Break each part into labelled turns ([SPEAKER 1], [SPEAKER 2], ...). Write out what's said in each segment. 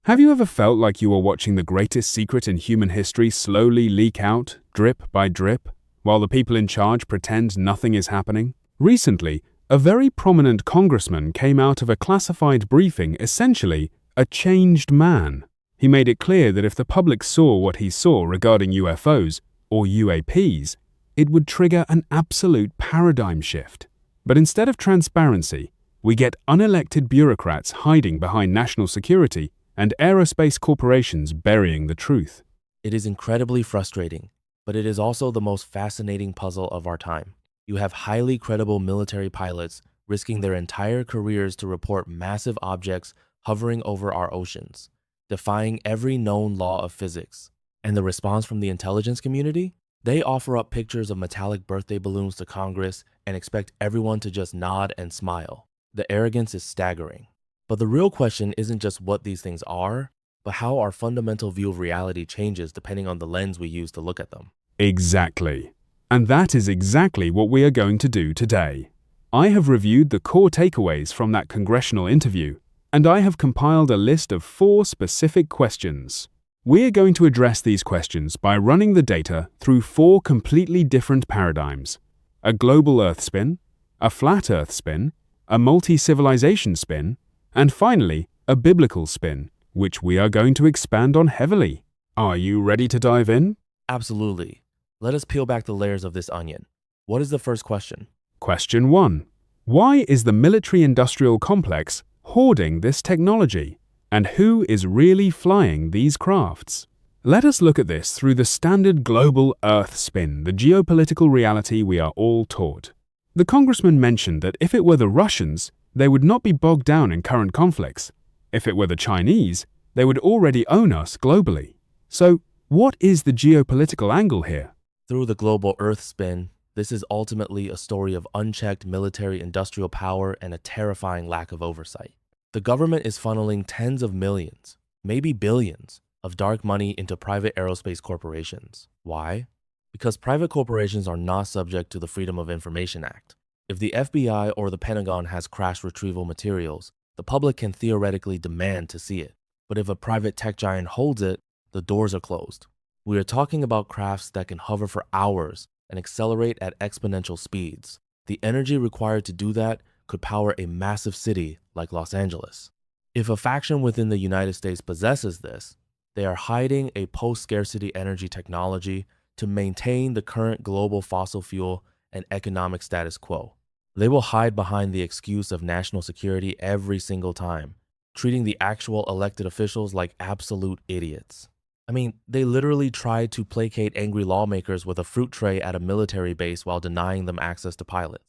[SPEAKER 1] Have you ever felt like you were watching the greatest secret in human history slowly leak out, drip by drip, while the people in charge pretend nothing is happening? Recently, a very prominent congressman came out of a classified briefing essentially a changed man. He made it clear that if the public saw what he saw regarding UFOs, or UAPs, it would trigger an absolute paradigm shift. But instead of transparency, we get unelected bureaucrats hiding behind national security and aerospace corporations burying the truth.
[SPEAKER 2] It is incredibly frustrating, but it is also the most fascinating puzzle of our time. You have highly credible military pilots risking their entire careers to report massive objects hovering over our oceans, defying every known law of physics. And the response from the intelligence community? They offer up pictures of metallic birthday balloons to Congress and expect everyone to just nod and smile. The arrogance is staggering. But the real question isn't just what these things are, but how our fundamental view of reality changes depending on the lens we use to look at them.
[SPEAKER 1] Exactly. And that is exactly what we are going to do today. I have reviewed the core takeaways from that congressional interview, and I have compiled a list of 4 specific questions. We are going to address these questions by running the data through 4 completely different paradigms: a global Earth spin, a flat Earth spin, a multi-civilization spin, and finally, a biblical spin, which we are going to expand on heavily. Are you ready to dive in?
[SPEAKER 2] Absolutely. Let us peel back the layers of this onion. What is the first question?
[SPEAKER 1] Question 1. Why is the military-industrial complex hoarding this technology? And who is really flying these crafts? Let us look at this through the standard global Earth spin, the geopolitical reality we are all taught. The congressman mentioned that if it were the Russians, they would not be bogged down in current conflicts. If it were the Chinese, they would already own us globally. So, what is the geopolitical angle here?
[SPEAKER 2] Through the global Earth spin, this is ultimately a story of unchecked military-industrial power and a terrifying lack of oversight. The government is funneling tens of millions, maybe billions, of dark money into private aerospace corporations. Why? Because private corporations are not subject to the Freedom of Information Act. If the FBI or the Pentagon has crash retrieval materials, the public can theoretically demand to see it. But if a private tech giant holds it, the doors are closed. We are talking about crafts that can hover for hours and accelerate at exponential speeds. The energy required to do that could power a massive city like Los Angeles. If a faction within the United States possesses this, they are hiding a post-scarcity energy technology to maintain the current global fossil fuel and economic status quo. They will hide behind the excuse of national security every single time, treating the actual elected officials like absolute idiots. I mean, they literally tried to placate angry lawmakers with a fruit tray at a military base while denying them access to pilots.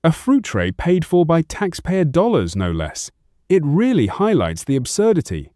[SPEAKER 1] A fruit tray paid for by taxpayer dollars, no less. It really highlights the absurdity.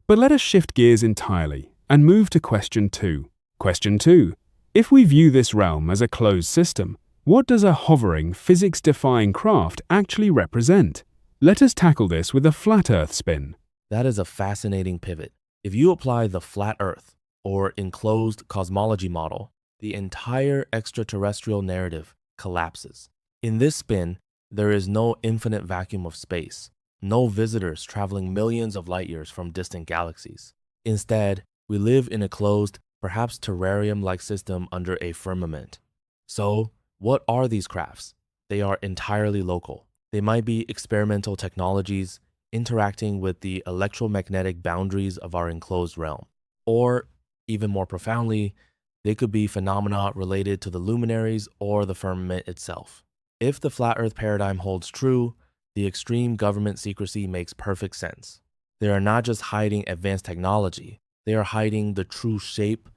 [SPEAKER 1] But let us shift gears entirely and move to question 2. Question 2. If we view this realm as a closed system, what does a hovering, physics-defying craft actually represent? Let us tackle this with a flat Earth spin.
[SPEAKER 2] That is a fascinating pivot. If you apply the flat Earth, or enclosed cosmology model, the entire extraterrestrial narrative collapses. In this spin, there is no infinite vacuum of space, no visitors traveling millions of light years from distant galaxies. Instead, we live in a closed, perhaps terrarium-like system under a firmament. So, what are these crafts? They are entirely local. They might be experimental technologies interacting with the electromagnetic boundaries of our enclosed realm. Or, even more profoundly, they could be phenomena related to the luminaries or the firmament itself. If the flat Earth paradigm holds true, the extreme government secrecy makes perfect sense. They are not just hiding advanced technology, they are hiding the true shape,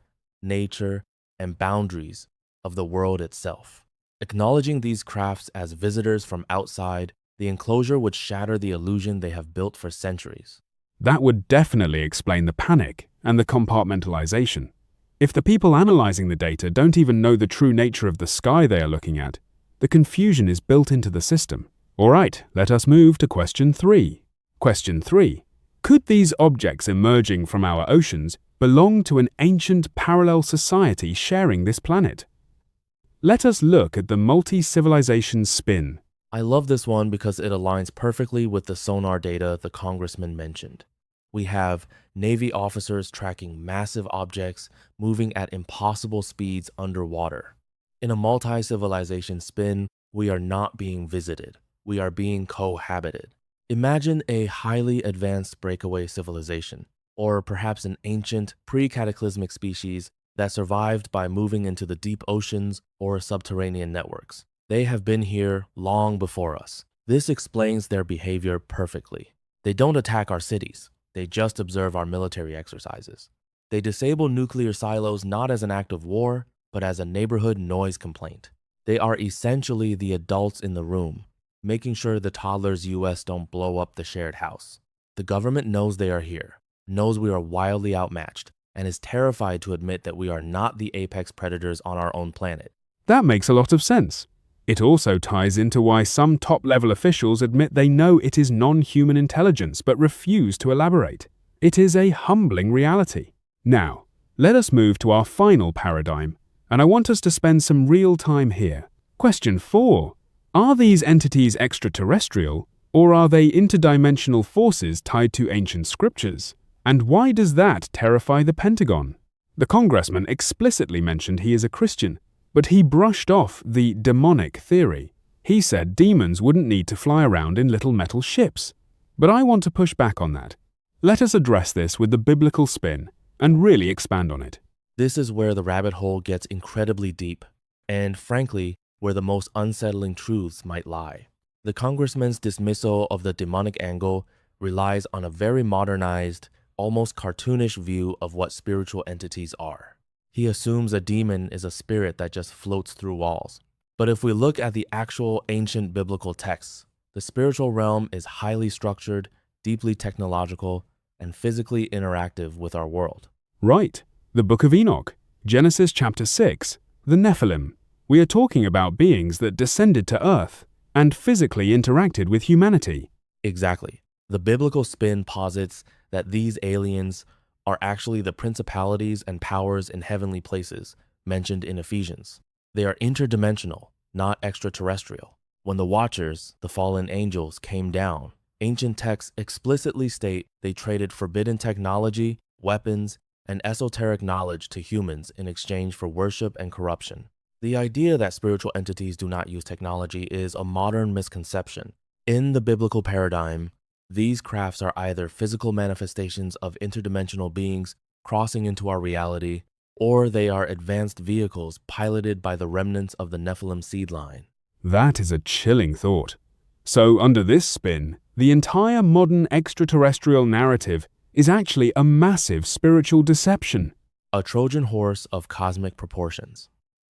[SPEAKER 2] nature, and boundaries of the world itself. Acknowledging these crafts as visitors from outside, the enclosure would shatter the illusion they have built for centuries.
[SPEAKER 1] That would definitely explain the panic and the compartmentalization. If the people analyzing the data don't even know the true nature of the sky they are looking at, the confusion is built into the system. All right, let us move to question 3. Question 3. Could these objects emerging from our oceans belong to an ancient parallel society sharing this planet? Let us look at the multi-civilization spin.
[SPEAKER 2] I love this one because it aligns perfectly with the sonar data the congressman mentioned. We have Navy officers tracking massive objects moving at impossible speeds underwater. In a multi-civilization spin, we are not being visited. We are being cohabited. Imagine a highly advanced breakaway civilization, or perhaps an ancient, pre-cataclysmic species that survived by moving into the deep oceans or subterranean networks. They have been here long before us. This explains their behavior perfectly. They don't attack our cities. They just observe our military exercises. They disable nuclear silos not as an act of war, but as a neighborhood noise complaint. They are essentially the adults in the room, making sure the toddlers US don't blow up the shared house. The government knows they are here, knows we are wildly outmatched, and is terrified to admit that we are not the apex predators on our own planet.
[SPEAKER 1] That makes a lot of sense. It also ties into why some top-level officials admit they know it is non-human intelligence but refuse to elaborate. It is a humbling reality. Now, let us move to our final paradigm, and I want us to spend some real time here. Question 4. Are these entities extraterrestrial, or are they interdimensional forces tied to ancient scriptures? And why does that terrify the Pentagon? The congressman explicitly mentioned he is a Christian, but he brushed off the demonic theory. He said demons wouldn't need to fly around in little metal ships. But I want to push back on that. Let us address this with the biblical spin and really expand on it.
[SPEAKER 2] This is where the rabbit hole gets incredibly deep, and frankly, where the most unsettling truths might lie. The congressman's dismissal of the demonic angle relies on a very modernized, almost cartoonish view of what spiritual entities are. He assumes a demon is a spirit that just floats through walls. But if we look at the actual ancient biblical texts, the spiritual realm is highly structured, deeply technological, and physically interactive with our world.
[SPEAKER 1] Right. The Book of Enoch, Genesis chapter 6, the Nephilim. We are talking about beings that descended to earth and physically interacted with humanity.
[SPEAKER 2] Exactly. The biblical spin posits that these aliens are actually the principalities and powers in heavenly places mentioned in Ephesians. They are interdimensional, not extraterrestrial. When the Watchers, the fallen angels, came down, ancient texts explicitly state they traded forbidden technology, weapons, and esoteric knowledge to humans in exchange for worship and corruption. The idea that spiritual entities do not use technology is a modern misconception. In the biblical paradigm, these crafts are either physical manifestations of interdimensional beings crossing into our reality, or they are advanced vehicles piloted by the remnants of the Nephilim seed line.
[SPEAKER 1] That is a chilling thought. So, under this spin, the entire modern extraterrestrial narrative is actually a massive spiritual deception.
[SPEAKER 2] A Trojan horse of cosmic proportions.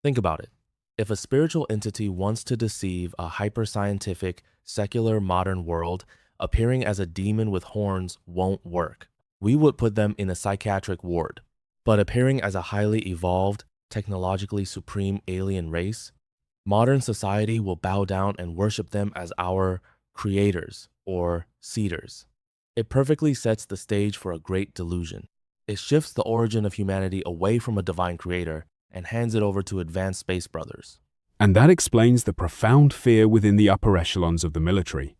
[SPEAKER 2] Think about it. If a spiritual entity wants to deceive a hyper-scientific, secular modern world, appearing as a demon with horns won't work. We would put them in a psychiatric ward. But appearing as a highly evolved, technologically supreme alien race, modern society will bow down and worship them as our creators or seeders. It perfectly sets the stage for a great delusion. It shifts the origin of humanity away from a divine creator and hands it over to advanced space brothers.
[SPEAKER 1] And that explains the profound fear within the upper echelons of the military.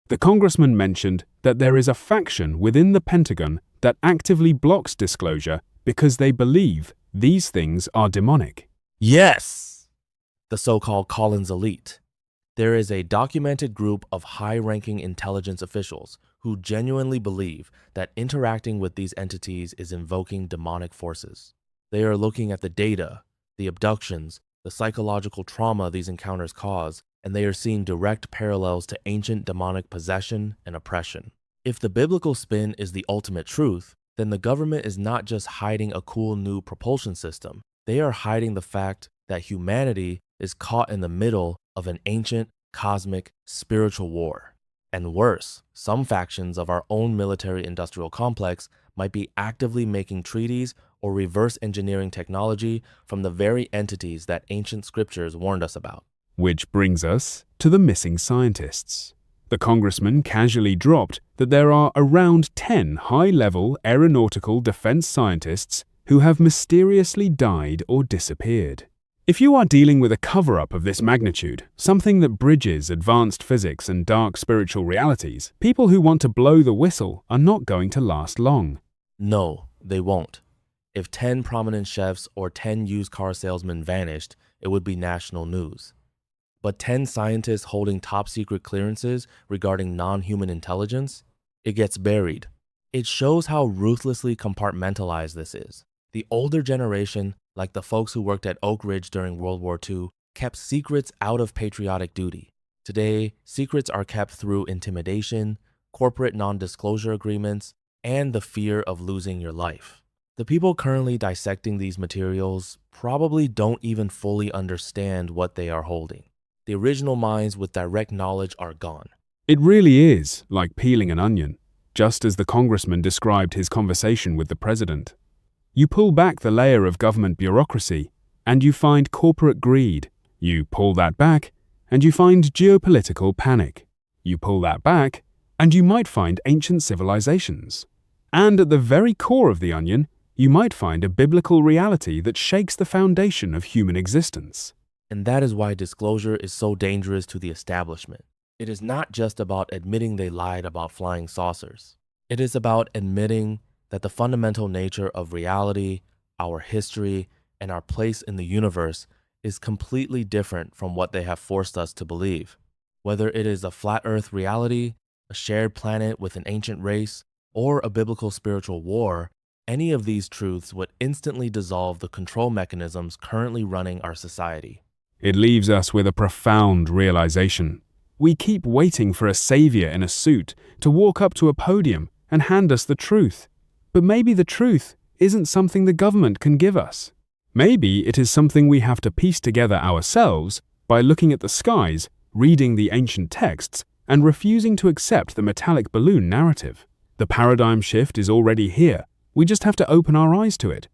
[SPEAKER 1] The congressman mentioned that there is a faction within the Pentagon that actively blocks disclosure because they believe these things are demonic.
[SPEAKER 2] Yes! The so-called Collins elite. There is a documented group of high-ranking intelligence officials who genuinely believe that interacting with these entities is invoking demonic forces. They are looking at the data, the abductions, the psychological trauma these encounters cause, and they are seeing direct parallels to ancient demonic possession and oppression. If the biblical spin is the ultimate truth, then the government is not just hiding a cool new propulsion system. They are hiding the fact that humanity is caught in the middle of an ancient, cosmic, spiritual war. And worse, some factions of our own military-industrial complex might be actively making treaties or reverse engineering technology from the very entities that ancient scriptures warned us about.
[SPEAKER 1] Which brings us to the missing scientists. The congressman casually dropped that there are around 10 high-level aeronautical defense scientists who have mysteriously died or disappeared. If you are dealing with a cover-up of this magnitude, something that bridges advanced physics and dark spiritual realities, people who want to blow the whistle are not going to last long.
[SPEAKER 2] No, they won't. If 10 prominent chefs or 10 used car salesmen vanished, it would be national news. But 10 scientists holding top-secret clearances regarding non-human intelligence? It gets buried. It shows how ruthlessly compartmentalized this is. The older generation, like the folks who worked at Oak Ridge during World War II, kept secrets out of patriotic duty. Today, secrets are kept through intimidation, corporate non-disclosure agreements, and the fear of losing your life. The people currently dissecting these materials probably don't even fully understand what they are holding. The original minds with direct knowledge are gone.
[SPEAKER 1] It really is like peeling an onion, just as the congressman described his conversation with the president. You pull back the layer of government bureaucracy, and you find corporate greed. You pull that back, and you find geopolitical panic. You pull that back, and you might find ancient civilizations. And at the very core of the onion, you might find a biblical reality that shakes the foundation of human existence.
[SPEAKER 2] And that is why disclosure is so dangerous to the establishment. It is not just about admitting they lied about flying saucers. It is about admitting that the fundamental nature of reality, our history, and our place in the universe is completely different from what they have forced us to believe. Whether it is a flat earth reality, a shared planet with an ancient race, or a biblical spiritual war, any of these truths would instantly dissolve the control mechanisms currently running our society.
[SPEAKER 1] It leaves us with a profound realization. We keep waiting for a savior in a suit to walk up to a podium and hand us the truth. But maybe the truth isn't something the government can give us. Maybe it is something we have to piece together ourselves by looking at the skies, reading the ancient texts, and refusing to accept the metallic balloon narrative. The paradigm shift is already here. We just have to open our eyes to it.